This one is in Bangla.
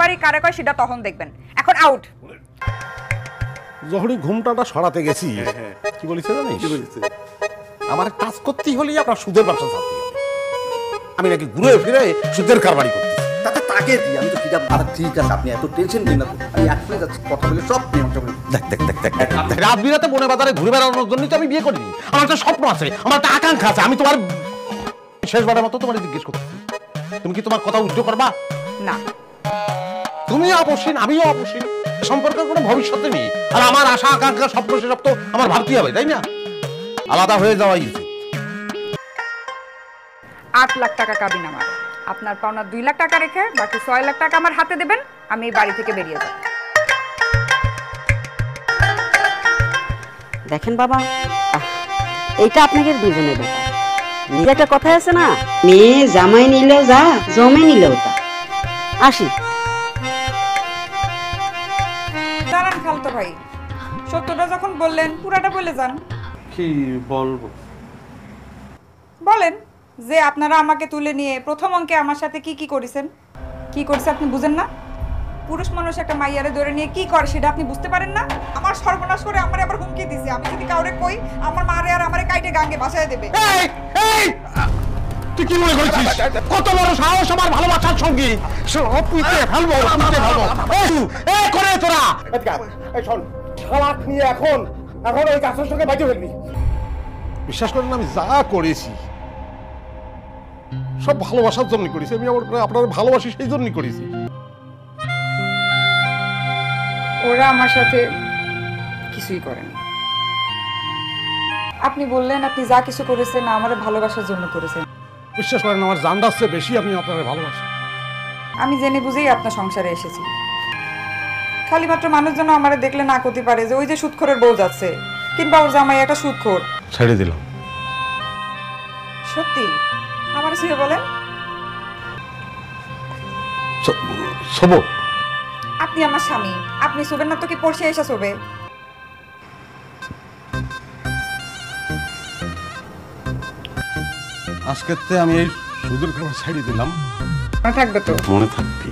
বাড়ি কারে কয় সেটা তখন দেখবেন। এখন আউট। যখনই ঘুমটাটা সরাতে গেছি কি বলেছে জানিস? আমার কাজ করতেই হলেই আপনার সুদের ব্যবসা ছাড়তে হবে। আমি নাকি ঘুরে ফিরে সুদের কারবারি করতেছি। তাতে তাকে দিই আমি তো কিটা আর ঠিক আছে আপনি এত টেনশন নিন না তো আমি এখনই যাচ্ছি কথা বলে সব নিয়মটা বলে দেখ রাত বিরাতে বনে বাজারে ঘুরে বেড়ানোর জন্যই তো আমি বিয়ে করিনি। আমার একটা স্বপ্ন আছে, আমার একটা আকাঙ্ক্ষা আছে। আমি তোমার শেষবারের মতো তোমার জিজ্ঞেস করতেছি, তুমি কি তোমার কথা উদ্যোগ করবা? না। তুমি অবশ্যই, আমিও অবশ্যই, সম্পর্কের কোনো ভবিষ্যৎ নেই। আর আমার আশা আকাঙ্ক্ষা স্বপ্ন সেসব তো আমার ভাবতেই হবে, তাই না? আলাদা হয়ে যাওয়াই উচিত। 8 লাখ টাকা কাবিন আমার। আপনার পাওনা 2 লাখ টাকা রেখে বাকি 6 লাখ টাকা আমার হাতে দেবেন, আমি এই বাড়ি থেকে বেরিয়ে যাব। দেখেন বাবা, এইটা আপনাদের দুজনের ব্যাপার। নিজে একটা কথা আছে না, মেয়ে জামাই নিলেও যা, জমে নিলেও তা। আসি। দাঁড়ান খালতো ভাই, সত্যটা যখন বললেন পুরাটা বলে যান। কি বলবো? বলেন যে আপনারা আমাকে তুলে নিয়ে প্রথম অঙ্কে আমার সাথে কি কি করেছেন। কি করছে আপনি বুঝেন না? পুরুষ মানুষ একটা মাইয়ারে ধরে নিয়ে কি করে সেটা আপনি বুঝতে পারেন না? আমার সর্বনাশ করে আমারে আবার হুমকি দিছে, আমি যদি কাউরে কই আমার মারে আর আমারে কাইটে গাঙ্গে ভাসায় দেবে। তুই কি মনে করছিস কত বড় সাহস আমার ভালোবাসার সঙ্গী? পুঁতে ফেলবো, পুঁতে ফেলবো। এই করে তোরা এই শোন, শালাক নিয়ে এখন ওই গাছের সঙ্গে বাইতে ফেলবি। বিশ্বাস করেন আমি যা করেছি সব ভালোবাসার জন্য করেছি। আমি আপনার ভালোবাসি সেই জন্যই করেছি। ওরা আমার সাথে কিছুই করেন। আপনি বললেন আপনি যা কিছু করেছেন আমার ভালোবাসার জন্য করেছেন। বিশ্বাস করেন আমার জানটার চেয়ে বেশি আমি আপনার ভালোবাসি। আমি জেনে বুঝেই আপনার সংসারে এসেছি। খালি মাত্র মানুষজন আমার দেখলে না করতে পারে যে ওই যে সুদখোরের বউ যাচ্ছে, কিংবা ওর জামাই একটা সুদখোর। ছেড়ে দিলাম। সত্যি আমার ছিল বলেন? শোবো। আপনি আমার স্বামী, আপনি শোবেন না তো কি পড়ছে এসে শোবে? আজকের আমি এই সুদূর খাবার ছেড়ে দিলাম। থাকবে তো? মনে থাকবে।